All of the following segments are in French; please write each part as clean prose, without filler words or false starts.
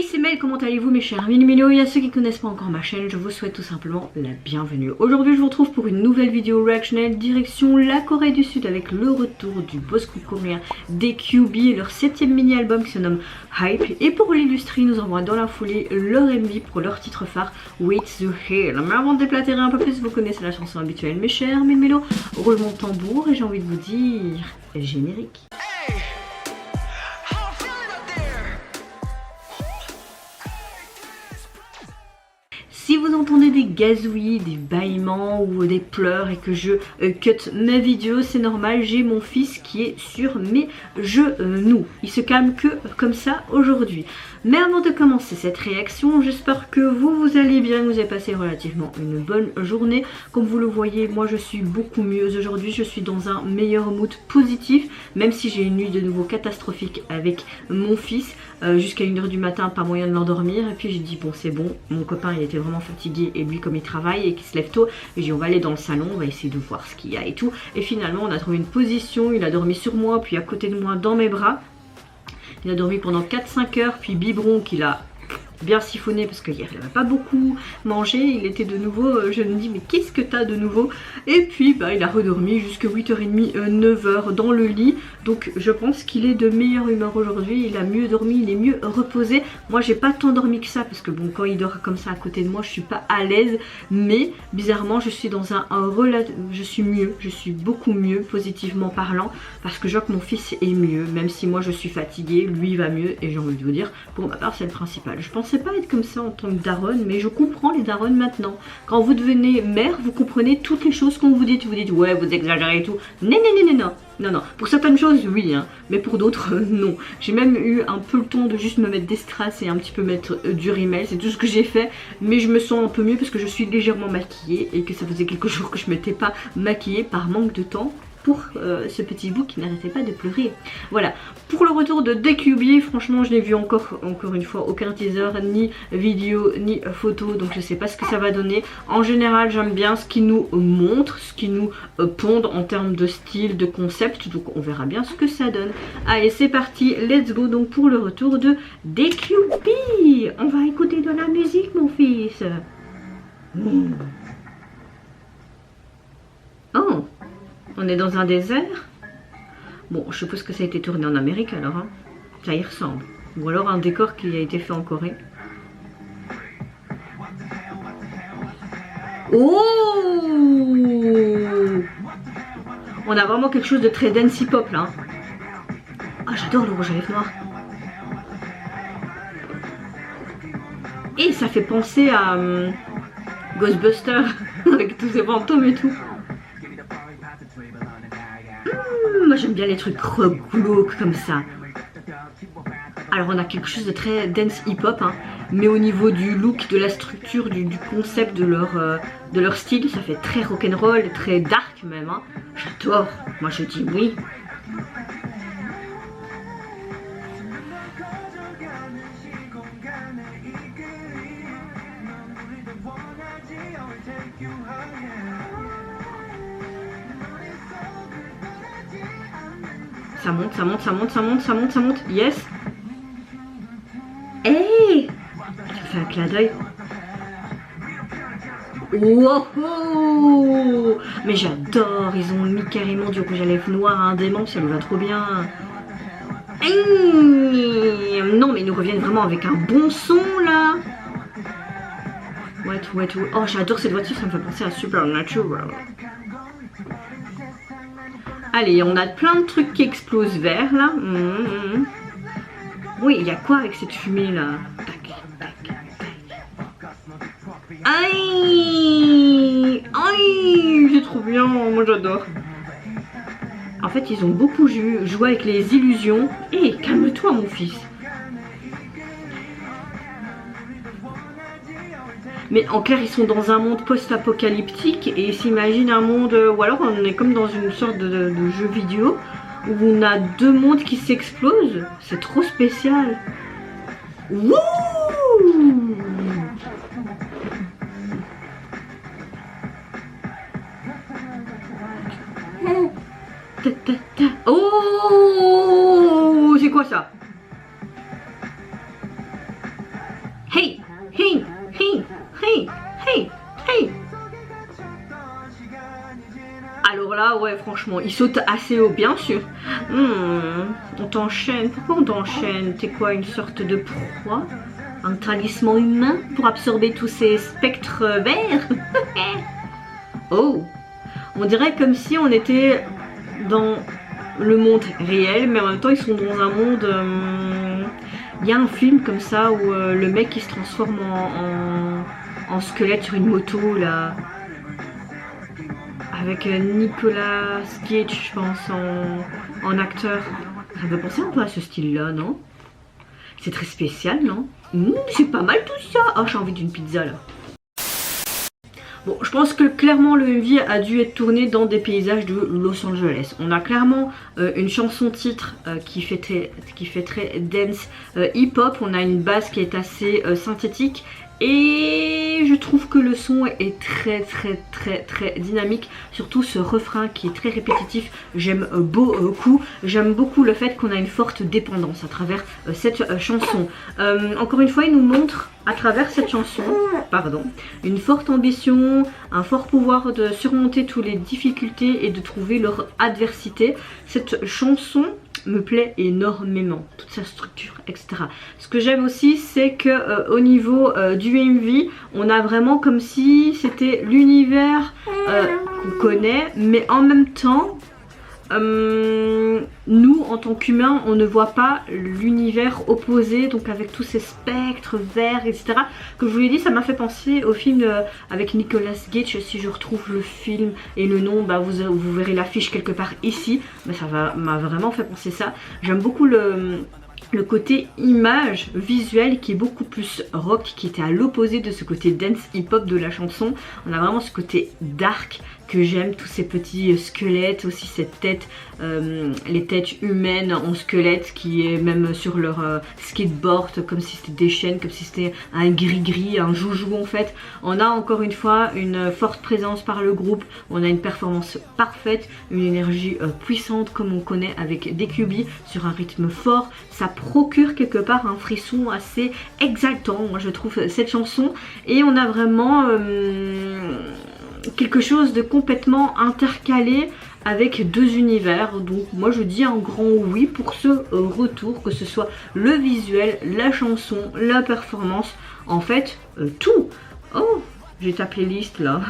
c'est Mel, comment allez-vous mes chers mini-minos? Et à ceux qui ne connaissent pas encore ma chaîne, je vous souhaite tout simplement la bienvenue. Aujourd'hui je vous retrouve pour une nouvelle vidéo reactionnelle direction la Corée du Sud avec le retour du boss groupe coréen DQB et leur 7ème mini-album qui se nomme Hype. Et pour l'illustrer, nous envoie dans la foulée leur MV pour leur titre phare Wait the Hell. Mais avant de déplatérer un peu plus, vous connaissez la chanson habituelle mes chers mini-minos. Roulement de tambour et j'ai envie de vous dire générique. Si vous entendez des gazouillis, des bâillements ou des pleurs et que je cut ma vidéo, c'est normal, j'ai mon fils qui est sur mes genoux. Il se calme que comme ça aujourd'hui. Mais avant de commencer cette réaction, j'espère que vous allez bien, que vous avez passé relativement une bonne journée. Comme vous le voyez, moi je suis beaucoup mieux aujourd'hui, je suis dans un meilleur mood positif, même si j'ai une nuit de nouveau catastrophique avec mon fils, jusqu'à 1 h du matin, pas moyen de l'endormir. Et puis j'ai dit bon c'est bon, mon copain il était vraiment fatigué et lui comme il travaille et qu'il se lève tôt, j'ai dit on va aller dans le salon, on va essayer de voir ce qu'il y a et tout. Et finalement on a trouvé une position, il a dormi sur moi, puis à côté de moi dans mes bras. Il a dormi pendant 4-5 heures, puis biberon qu'il a bien siphonné parce qu'il n'avait pas beaucoup mangé. Il était de nouveau, je me dis mais qu'est-ce que t'as de nouveau? Et puis bah, il a redormi jusqu'à 8h30, 9h dans le lit. Donc je pense qu'il est de meilleure humeur aujourd'hui, il a mieux dormi, il est mieux reposé. Moi j'ai pas tant dormi que ça parce que bon quand il dort comme ça à côté de moi je suis pas à l'aise. Mais bizarrement je suis dans je suis mieux, je suis beaucoup mieux positivement parlant. Parce que je vois que mon fils est mieux, même si moi je suis fatiguée, lui va mieux. Et j'ai envie de vous dire, pour ma part c'est le principal. Je pensais pas être comme ça en tant que daronne, mais je comprends les daronnes maintenant. Quand vous devenez mère, vous comprenez toutes les choses qu'on vous dit. Vous dites ouais vous exagérez et tout. Non non non non non. Non, non, pour certaines choses, oui, hein, mais pour d'autres, non. J'ai même eu un peu le temps de juste me mettre des strass et un petit peu mettre du rimel, c'est tout ce que j'ai fait. Mais je me sens un peu mieux parce que je suis légèrement maquillée et que ça faisait quelques jours que je m'étais pas maquillée par manque de temps pour ce petit bout qui n'arrêtait pas de pleurer. Voilà, pour le retour de DQB, franchement je n'ai vu encore une fois aucun teaser, ni vidéo, ni photo, donc je sais pas ce que ça va donner. En général j'aime bien ce qui nous montre, ce qui nous pondent en termes de style, de concept, donc on verra bien ce que ça donne. Allez c'est parti, let's go donc pour le retour de DQB. On va écouter de la musique mon fils. Oh, on est dans un désert. Bon, je suppose que ça a été tourné en Amérique alors, hein. Ça y ressemble. Ou alors un décor qui a été fait en Corée. Oh! On a vraiment quelque chose de très dance hip-hop là. Ah, j'adore le rouge à lèvres noir. Et ça fait penser à Ghostbusters avec tous ces fantômes et tout. Moi j'aime bien les trucs glauques comme ça. Alors on a quelque chose de très dance hip-hop, hein, mais au niveau du look, de la structure, du concept, de leur style, ça fait très rock'n'roll, très dark même. Hein. J'adore, moi je dis oui. Ça monte, ça monte, ça monte, ça monte, ça monte, ça monte. Yes. Hey, je fais un clin d'œil. Wow. Mais j'adore. Ils ont mis carrément du rouge à lèvres noir à un démon. Ça lui va trop bien. Non, mais ils nous reviennent vraiment avec un bon son là. Ouais, tout, ouais, tout. Oh, j'adore cette voiture. Ça me fait penser à Supernatural. Allez, on a plein de trucs qui explosent vert là. Oui, il y a quoi avec cette fumée là? Tac, tac, tac. Aïe, aïe, c'est trop bien, moi j'adore. En fait, ils ont beaucoup joué avec les illusions. Hé, calme-toi mon fils. Mais en clair, ils sont dans un monde post-apocalyptique et ils s'imaginent un monde... ou alors on est comme dans une sorte de jeu vidéo où on a deux mondes qui s'explosent. C'est trop spécial. Wouh! Oh! C'est quoi ça? Hey, hey, hey, hey, hey, hey. Alors là, ouais, franchement, il saute assez haut, bien sûr. On t'enchaîne. Pourquoi on t'enchaîne? T'es quoi, une sorte de proie? Un talisman humain pour absorber tous ces spectres verts? Oh, on dirait comme si on était dans le monde réel, mais en même temps ils sont dans un monde... Il y a un film comme ça où le mec il se transforme en squelette sur une moto là. Avec Nicolas Cage, je pense, en acteur. Ça me penser un peu à ce style-là, non? C'est très spécial, non? C'est pas mal tout ça. Oh, j'ai envie d'une pizza là. Bon, je pense que clairement le MV a dû être tourné dans des paysages de Los Angeles. On a clairement une chanson titre qui fait très dance hip-hop. On a une basse qui est assez synthétique. Et je trouve que le son est très dynamique. Surtout ce refrain qui est très répétitif. J'aime beaucoup. J'aime beaucoup le fait qu'on a une forte dépendance à travers cette chanson. Encore une fois, il nous montre à travers cette chanson, une forte ambition, un fort pouvoir de surmonter toutes les difficultés et de trouver leur adversité. Cette chanson me plaît énormément, toute sa structure, etc. Ce que j'aime aussi, c'est que au niveau du MV, on a vraiment comme si c'était l'univers qu'on connaît, mais en même temps, nous en tant qu'humains on ne voit pas l'univers opposé, donc avec tous ces spectres verts, etc. Comme je vous l'ai dit, ça m'a fait penser au film avec Nicolas Cage. Si je retrouve le film et le nom, bah vous verrez l'affiche quelque part ici, mais ça m'a vraiment fait penser ça. J'aime beaucoup le côté image visuelle qui est beaucoup plus rock, qui était à l'opposé de ce côté dance hip-hop de la chanson. On a vraiment ce côté dark que j'aime, tous ces petits squelettes, aussi cette tête, les têtes humaines en squelette qui est même sur leur skateboard, comme si c'était des chaînes, comme si c'était un gris-gris, un joujou en fait. On a encore une fois une forte présence par le groupe, on a une performance parfaite, une énergie puissante comme on connaît avec DQB sur un rythme fort. Ça procure quelque part un frisson assez exaltant, moi je trouve, cette chanson. Et on a vraiment quelque chose de complètement intercalé avec deux univers. Donc moi je dis un grand oui pour ce retour, que ce soit le visuel, la chanson, la performance, en fait tout. Oh, j'ai ta playlist là.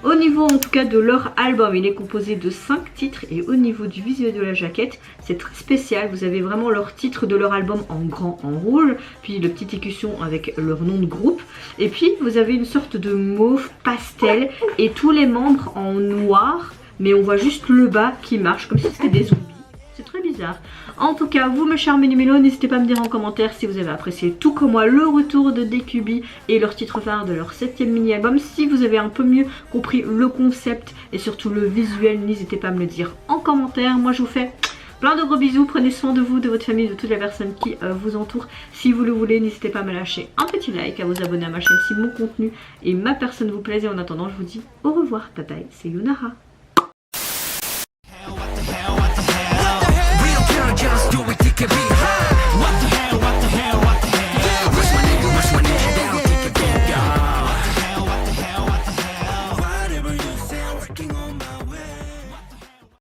Au niveau en tout cas de leur album, il est composé de 5 titres, et au niveau du visuel de la jaquette, c'est très spécial. Vous avez vraiment leur titre de leur album en grand en rouge, puis le petit écusson avec leur nom de groupe, et puis vous avez une sorte de mauve pastel et tous les membres en noir, mais on voit juste le bas qui marche comme si c'était des zombies. C'est très bizarre. En tout cas, vous mes chers Méli-Mélo, n'hésitez pas à me dire en commentaire si vous avez apprécié tout comme moi le retour de DQB et leur titre phare de leur 7e mini-album. Si vous avez un peu mieux compris le concept et surtout le visuel, n'hésitez pas à me le dire en commentaire. Moi je vous fais plein de gros bisous, prenez soin de vous, de votre famille, de toutes les personnes qui vous entourent. Si vous le voulez, n'hésitez pas à me lâcher un petit like, à vous abonner à ma chaîne si mon contenu et ma personne vous plaisent. Et en attendant, je vous dis au revoir, bye bye, c'est Yunara.